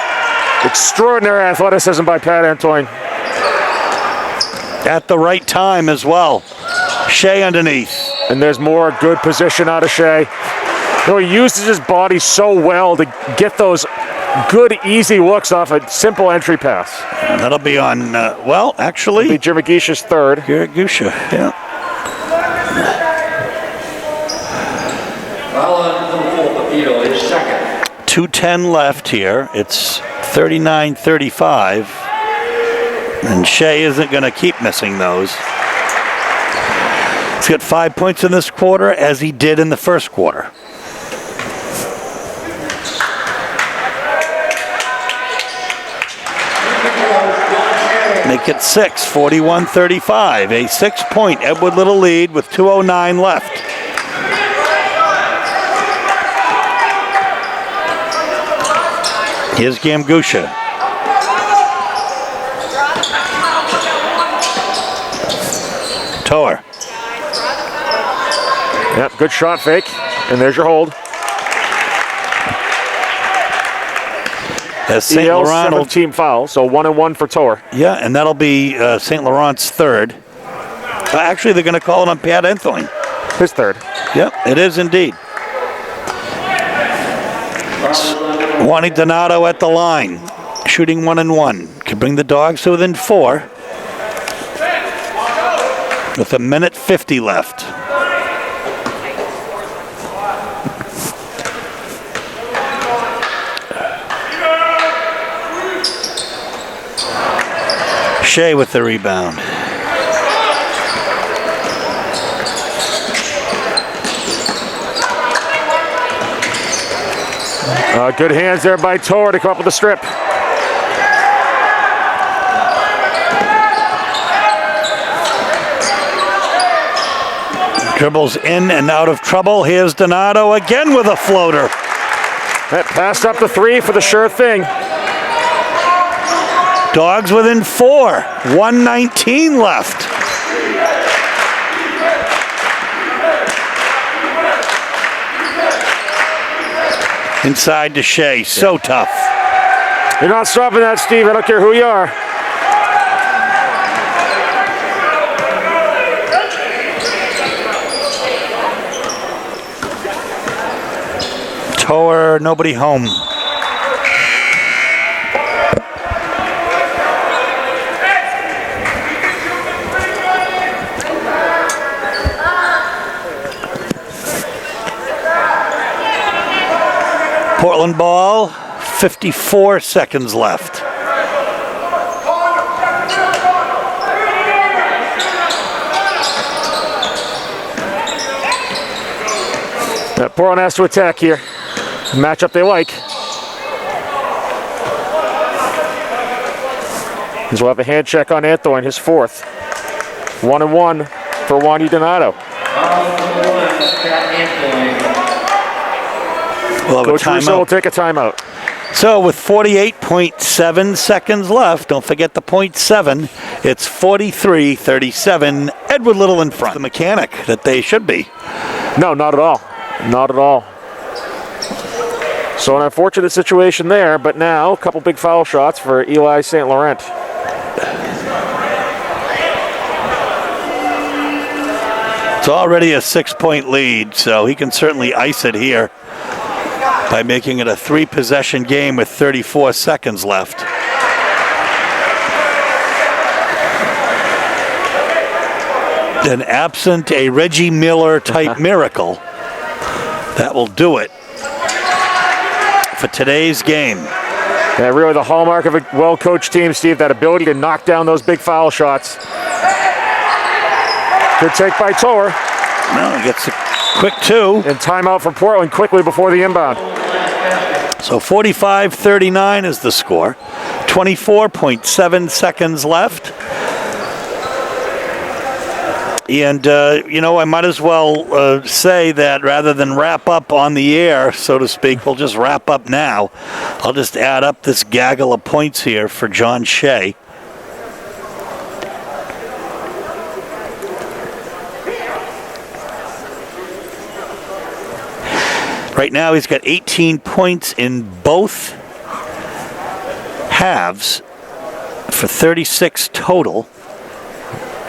Extraordinary athleticism by Pat Antoine. At the right time as well. Shea underneath. And there's more good position out of Shea. You know, he uses his body so well to get those good, easy looks off a simple entry pass. That'll be on, well, actually. It'll be Jimmy Geisha's third. Gusha, yeah. Papito is second. 2:10 left here. It's 39-35. And Shea isn't going to keep missing those. He's got 5 points in this quarter, as he did in the first quarter. Make it 6, 41-35. A 6-point Edward Little lead with 2:09 left. Here's Gamgusha. Toer. Yep, good shot fake. And there's your hold. As St. EL's Laurent will, 7th team foul, so 1-1 for Toer. yeah, and that'll be St. Laurent's third. Actually, they're going to call it on Pat Antoine. His third. Yep, it is indeed. Juani Donato at the line, shooting 1-1. Can bring the Dogs to within 4 with 1:50 left. Shea with the rebound. Good hands there by Toer to come up with the strip. Dribbles in and out of trouble. Here's Donato again with a floater. That passed up the 3 for the sure thing. Dogs within 4. 1:19 left. Inside to Shea. So tough. You're not stopping that, Steve. I don't care who you are. Toer, nobody home. Portland ball, 54 seconds left. Portland has to attack here. Matchup they like. He's will have a hand check on Antoine, his 4th. 1-1 for Juani Donato. We'll have a Coach Russo will timeout. take a timeout. So with 48.7 seconds left, don't forget the .7, it's 43-37. Edward Little in front. The mechanic that they should be. No, not at all. Not at all. So an unfortunate situation there, but now a couple big foul shots for Eli St. Laurent. It's already a 6-point lead, so he can certainly ice it here by making it a 3-possession game with 34 seconds left. And absent a Reggie Miller type miracle, That will do it for today's game. Yeah, really the hallmark of a well-coached team, Steve, that ability to knock down those big foul shots. Good take by Toer. Well, he gets a quick 2. And timeout for Portland quickly before the inbound. So 45-39 is the score. 24.7 seconds left. And, I might as well say that rather than wrap up on the air, so to speak, we'll just wrap up now. I'll just add up this gaggle of points here for John Shea. Right now he's got 18 points in both halves for 36 total.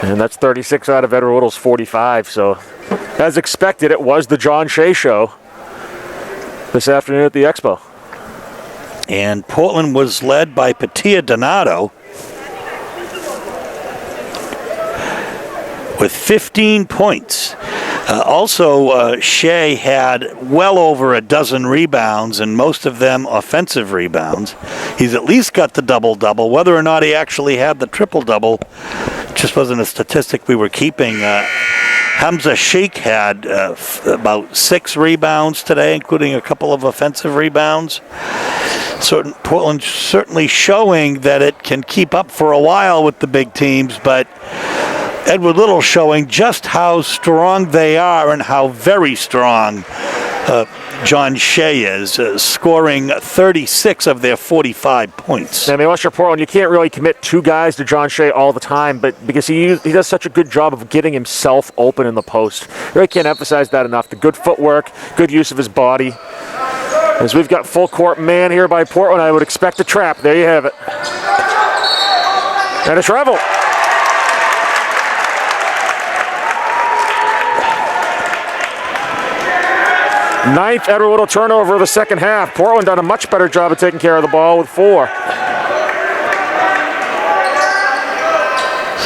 And that's 36 out of Edward Whittle's 45. So, as expected, it was the John Shea show this afternoon at the Expo. And Portland was led by Patia Donato with 15 points. Also, Shea had well over a dozen rebounds, and most of them offensive rebounds. He's at least got the double-double. Whether or not he actually had the triple-double just wasn't a statistic we were keeping. Hamza Sheikh had about 6 rebounds today, including a couple of offensive rebounds. Portland certainly showing that it can keep up for a while with the big teams, but Edward Little showing just how strong they are and how very strong John Shea is, scoring 36 of their 45 points. I mean, unless you're Portland, you can't really commit 2 guys to John Shea all the time, but because he does such a good job of getting himself open in the post. Really can't emphasize that enough. The good footwork, good use of his body. As we've got full court man here by Portland, I would expect a trap. There you have it. And a travel. Ninth Edward Whittle turnover of the second half. Portland done a much better job of taking care of the ball with 4.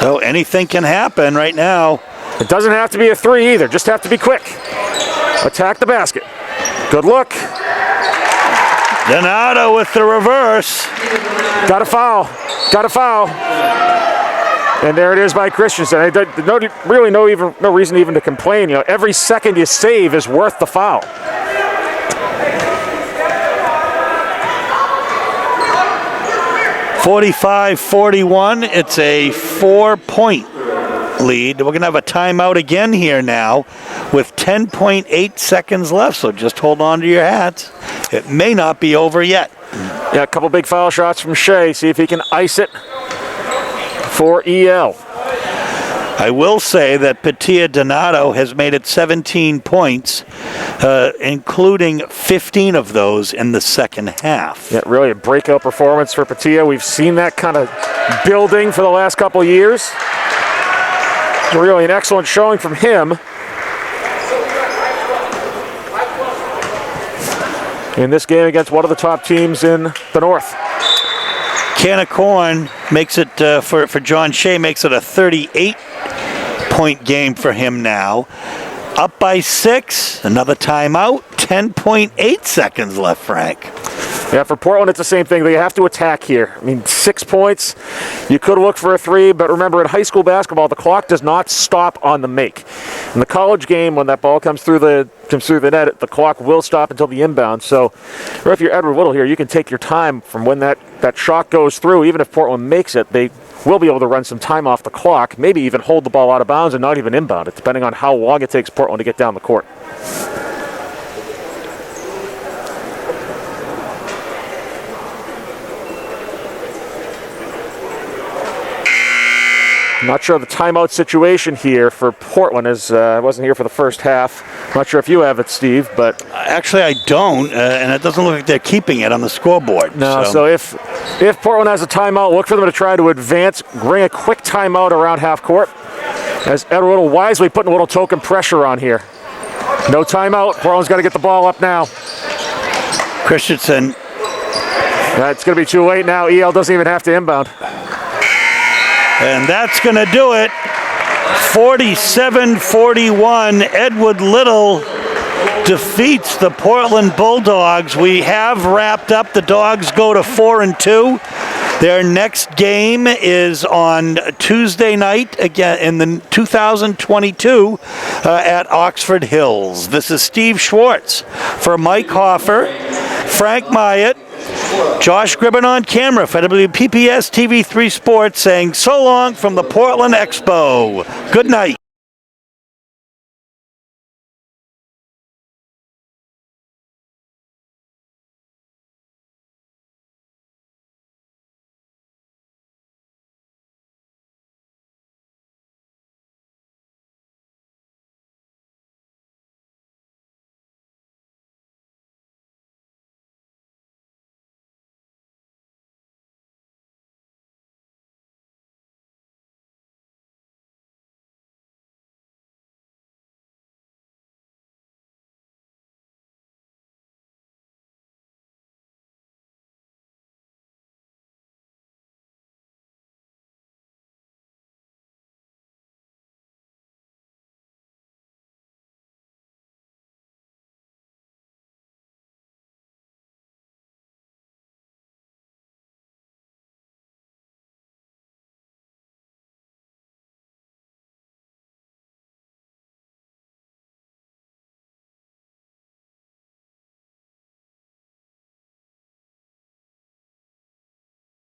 So anything can happen right now. It doesn't have to be a 3 either. Just have to be quick. Attack the basket. Good look. Donato with the reverse. Got a foul. Got a foul. And there it is by Christensen. No reason even to complain. Every second you save is worth the foul. 45-41. It's a 4-point lead. We're going to have a timeout again here now with 10.8 seconds left. So just hold on to your hats. It may not be over yet. Yeah, a couple big foul shots from Shea. See if he can ice it for EL. I will say that Patia Donato has made it 17 points, including 15 of those in the second half. Yeah, really a breakout performance for Patia. We've seen that kind of building for the last couple of years. Really an excellent showing from him. In this game against one of the top teams in the North. Can of Corn makes it, for John Shea, makes it a 38-point game for him now. Up by 6, another timeout, 10.8 seconds left, Frank. Yeah, for Portland, it's the same thing. They have to attack here. I mean, 6 points. You could look for a 3, but remember, in high school basketball, the clock does not stop on the make. In the college game, when that ball comes through the net, the clock will stop until the inbound. So, or if you're Edward Whittle here, you can take your time from when that shot goes through. Even if Portland makes it, they will be able to run some time off the clock, maybe even hold the ball out of bounds and not even inbound it, depending on how long it takes Portland to get down the court. Not sure of the timeout situation here for Portland, as I wasn't here for the first half. Not sure if you have it, Steve, but... Actually, I don't, and it doesn't look like they're keeping it on the scoreboard. No, so if Portland has a timeout, look for them to try to advance, bring a quick timeout around half court, as Edward Whittle wisely putting a little token pressure on here. No timeout. Portland's got to get the ball up now. Christensen. It's going to be too late now. EL doesn't even have to inbound. And that's going to do it. 47-41. Edward Little defeats the Portland Bulldogs. We have wrapped up. The Dogs go to 4-2. Their next game is on Tuesday night, again in the 2022 at Oxford Hills. This is Steve Schwartz for Mike Hoffer, Frank Myatt, Josh Gribben on camera for WPPS TV3 Sports saying so long from the Portland Expo. Good night.